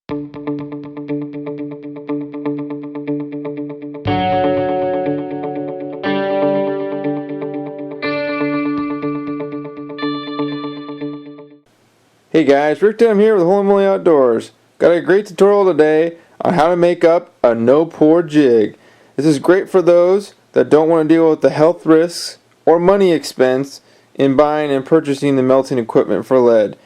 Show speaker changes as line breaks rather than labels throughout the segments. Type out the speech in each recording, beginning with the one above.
Hey guys, Rick Dem here with Holy Moly Outdoors. Got a great tutorial today on how to make up a no-pour jig. This is great for those that don't want to deal with the health risks or money expense in buying and purchasing the melting equipment for lead.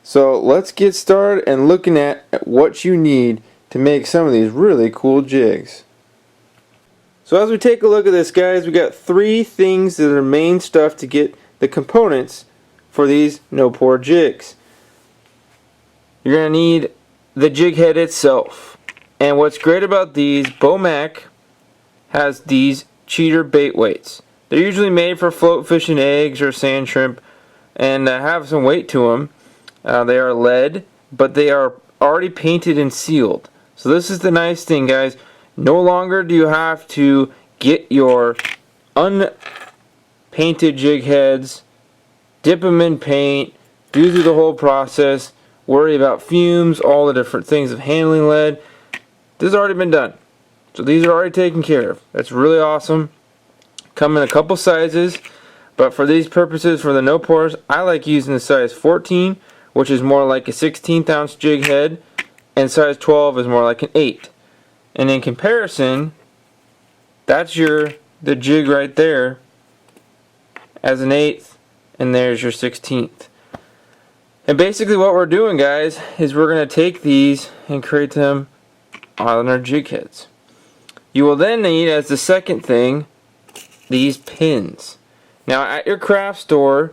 So let's get started and looking at what you need to make some of these really cool jigs. So as we take a look at this, guys, we got three things that are main stuff to get the components for these no-pour jigs. You're going to need the jig head itself. And what's great about these, Bomac has these cheater bait weights. They're usually made for float fishing eggs or sand shrimp and have some weight to them. They are lead, but they are already painted and sealed. So this is the nice thing, guys. No longer do you have to get your unpainted jig heads, dip them in paint, do through the whole process, worry about fumes, all the different things of handling lead. This has already been done. So these are already taken care of. That's really awesome. Come in a couple sizes, but for these purposes, for the no pours, I like using the size 14, which is more like a 16th ounce jig head, and size 12 is more like an 8. And in comparison, that's the jig right there as an 8th, and there's your 16th. And basically what we're doing, guys, is we're going to take these and create them on our jig heads. You will then need, as the second thing, these pins. Now at your craft store,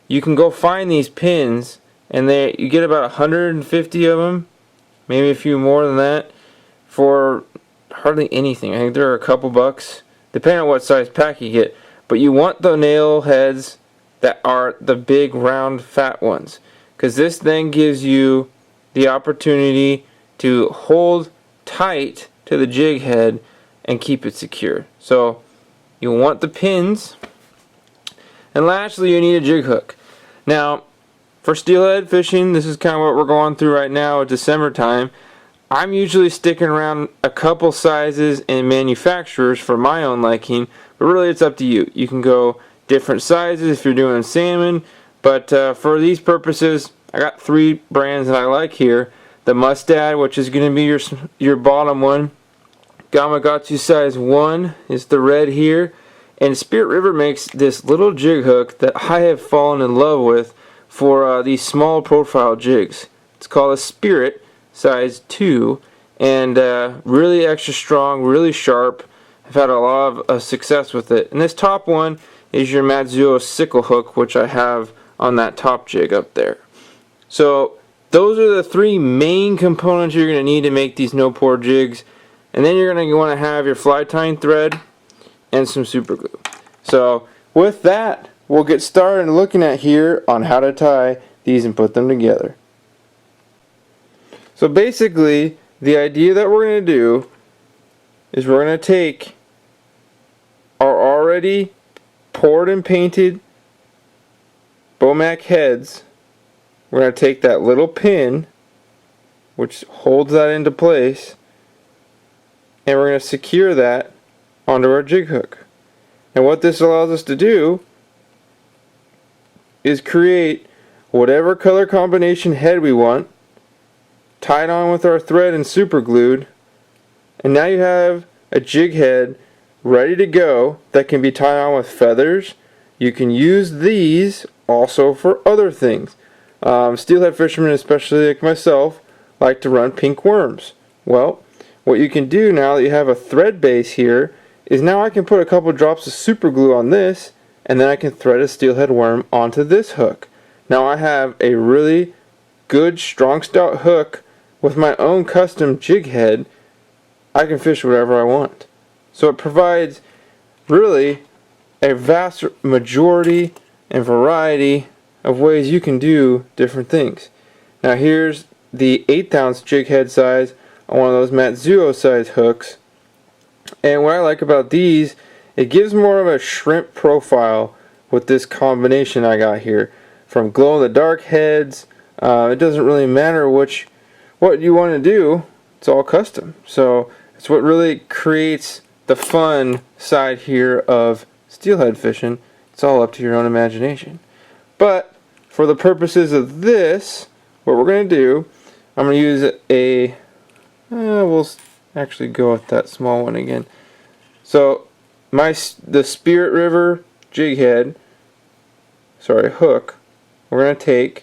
you can go find these pins, and you get about 150 of them, maybe a few more than that, for hardly anything. I think they're a couple bucks, depending on what size pack you get. But you want the nail heads that are the big, round, fat ones, because this then gives you the opportunity to hold tight to the jig head and keep it secure. So you want the pins, and lastly you need a jig hook. Now for steelhead fishing, this is kind of what we're going through right now at December time. I'm usually sticking around a couple sizes and manufacturers for my own liking, but really it's up to you. You can go different sizes if you're doing salmon, but for these purposes, I got three brands that I like here. The Mustad, which is going to be your bottom one. Gamakatsu size 1 is the red here. And Spirit River makes this little jig hook that I have fallen in love with for these small profile jigs. It's called a Spirit size 2, and really extra strong, really sharp. I've had a lot of success with it. And this top one is your Matsuo sickle hook, which I have on that top jig up there. So those are the three main components you're going to need to make these no-pour jigs. And then you're going to want to have your fly tying thread and some super glue. So with that, we'll get started looking at here on how to tie these and put them together. So basically, the idea that we're going to do is we're going to take our already poured and painted Bomac heads. We're going to take that little pin, which holds that into place, and we're going to secure that onto our jig hook. And what this allows us to do is create whatever color combination head we want, tied on with our thread and super glued, and now you have a jig head ready to go that can be tied on with feathers. You can use these also for other things. Steelhead fishermen, especially like myself, like to run pink worms. Well, what you can do now that you have a thread base here is now I can put a couple drops of super glue on this, and then I can thread a steelhead worm onto this hook. Now I have a really good strong stout hook with my own custom jig head. I can fish whatever I want. So it provides really a vast majority and variety of ways you can do different things. Now here's the 1/8 ounce jig head size on one of those Matsuo size hooks, and what I like about these, it gives more of a shrimp profile with this combination I got here. From glow in the dark heads, it doesn't really matter which what you want to do, it's all custom. So it's what really creates the fun side here of steelhead fishing. It's all up to your own imagination. But for the purposes of this, what we're going to do, I'm going to use we'll actually go with that small one again. So the Spirit River jig head, hook, we're going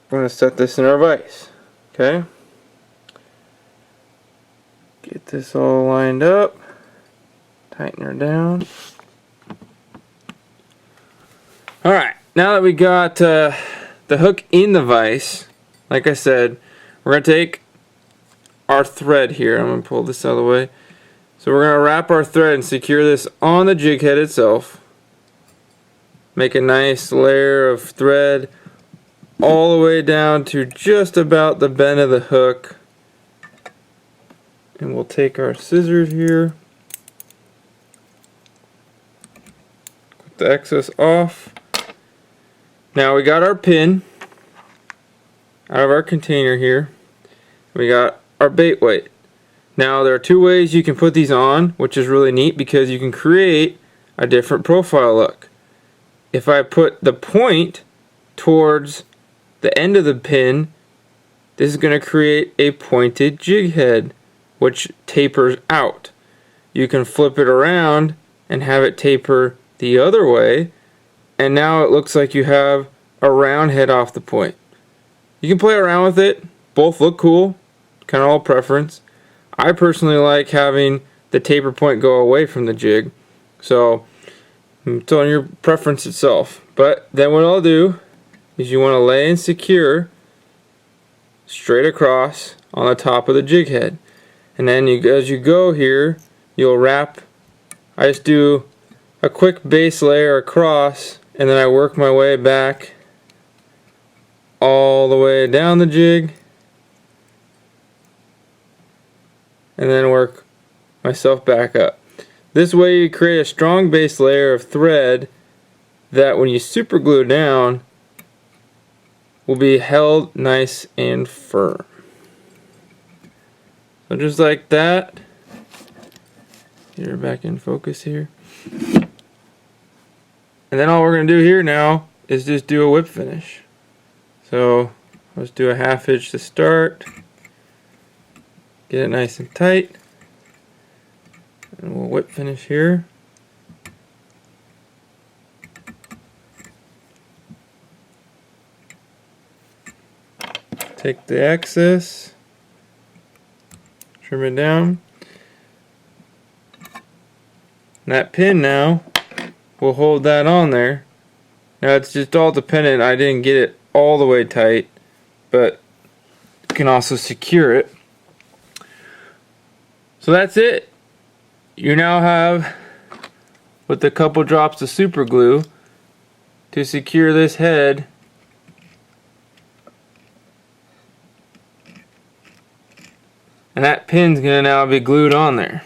to set this in our vise. Okay? Get this all lined up. Tighten her down. Alright, now that we got the hook in the vise, like I said, we're going to take our thread here. I'm going to pull this out of the way. So we're going to wrap our thread and secure this on the jig head itself. Make a nice layer of thread all the way down to just about the bend of the hook. And we'll take our scissors here. Put the excess off. Now we got our pin out of our container here. We got our bait weight. Now there are two ways you can put these on, which is really neat because you can create a different profile look. If I put the point towards the end of the pin, this is going to create a pointed jig head, which tapers out. You can flip it around and have it taper the other way, and now it looks like you have a round head off the point. You can play around with it. Both look cool. Kind of all preference. I personally like having the taper point go away from the jig. So it's on your preference itself. But then what I'll do is you want to lay and secure straight across on the top of the jig head. And then as you go here, you'll wrap. I just do a quick base layer across, and then I work my way back all the way down the jig, and then work myself back up. This way you create a strong base layer of thread that when you super glue down will be held nice and firm. So just like that. Get her back in focus here. And then all we're going to do here now is just do a whip finish. So let's do a half hitch to start. Get it nice and tight. And we'll whip finish here. Take the excess, trim it down. And that pin now will hold that on there. Now it's just all dependent. I didn't get it all the way tight, but you can also secure it. So that's it. You now have, with a couple drops of super glue, to secure this head and that pin's gonna now be glued on there.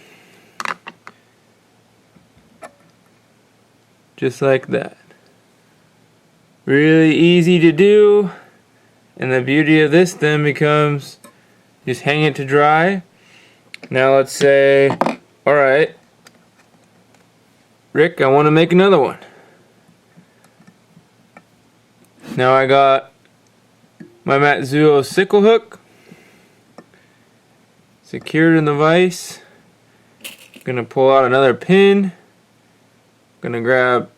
Just like that. Really easy to do, and the beauty of this then becomes just hang it to dry. Now let's say, alright, Rick, I want to make another one. Now I got my Matsuo sickle hook secured in the vise. Gonna pull out another pin. Gonna grab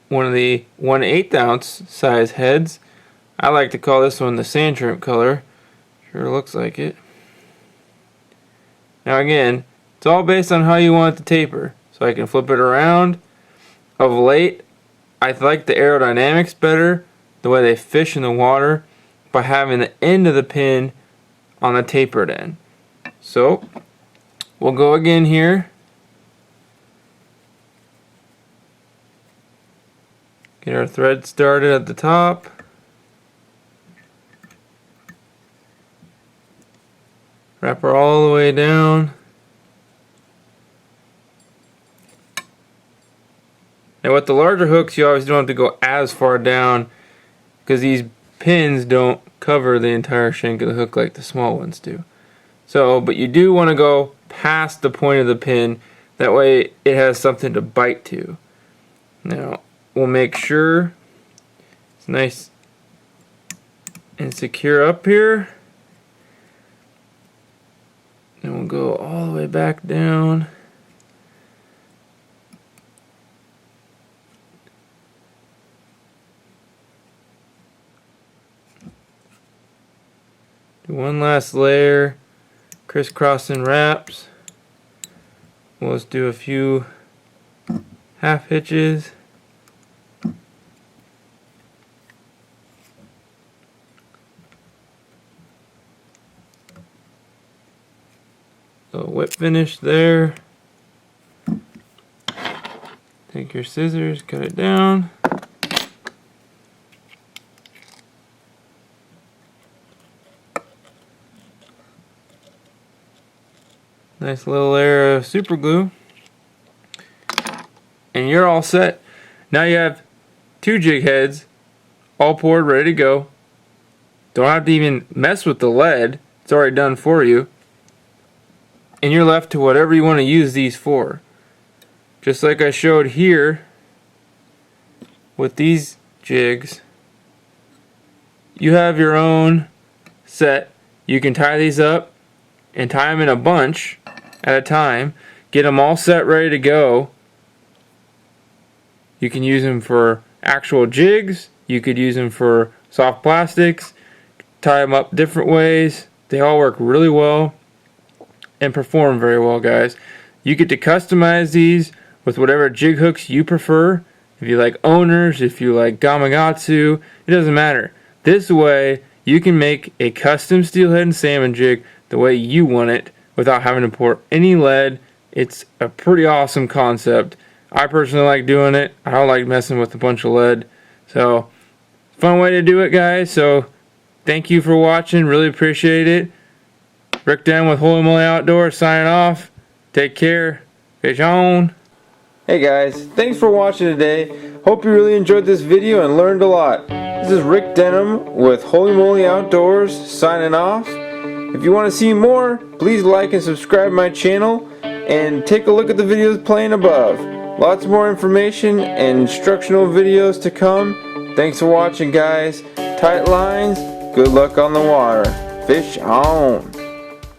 one of the 1/8 ounce size heads. I like to call this one the sand shrimp color. Sure looks like it. Now again, it's all based on how you want it to taper. So I can flip it around. Of late, I like the aerodynamics better, the way they fish in the water, by having the end of the pin on the tapered end. So we'll go again here. Get our thread started at the top. Wrap her all the way down. Now with the larger hooks, you always don't have to go as far down because these pins don't cover the entire shank of the hook like the small ones do. So, but you do want to go past the point of the pin, that way it has something to bite to. Now, we'll make sure it's nice and secure up here. And we'll go all the way back down. Do one last layer, crisscrossing wraps. We'll just do a few half hitches. So whip finish there. Take your scissors, cut it down. Nice little layer of super glue. And you're all set. Now you have 2 jig heads all poured, ready to go. Don't have to even mess with the lead. It's already done for you. And you're left to whatever you want to use these for. Just like I showed here with these jigs, you have your own set. You can tie these up and tie them in a bunch at a time. Get them all set, ready to go. You can use them for actual jigs. You could use them for soft plastics. Tie them up different ways. They all work really well and perform very well, guys. You get to customize these with whatever jig hooks you prefer. If you like owners, if you like Gamakatsu, it doesn't matter. This way you can make a custom steelhead and salmon jig the way you want it without having to pour any lead. It's a pretty awesome concept. I personally like doing it. I don't like messing with a bunch of lead. So, fun way to do it, guys. So, thank you for watching. Really appreciate it. Rick Dan with Holy Moly Outdoors signing off. Take care. Fish on. Hey guys, thanks for watching today. Hope you really enjoyed this video and learned a lot. This is Rick Denham with Holy Moly Outdoors signing off. If you want to see more, please like and subscribe my channel and take a look at the videos playing above. Lots more information and instructional videos to come. Thanks for watching, guys. Tight lines, good luck on the water. Fish on.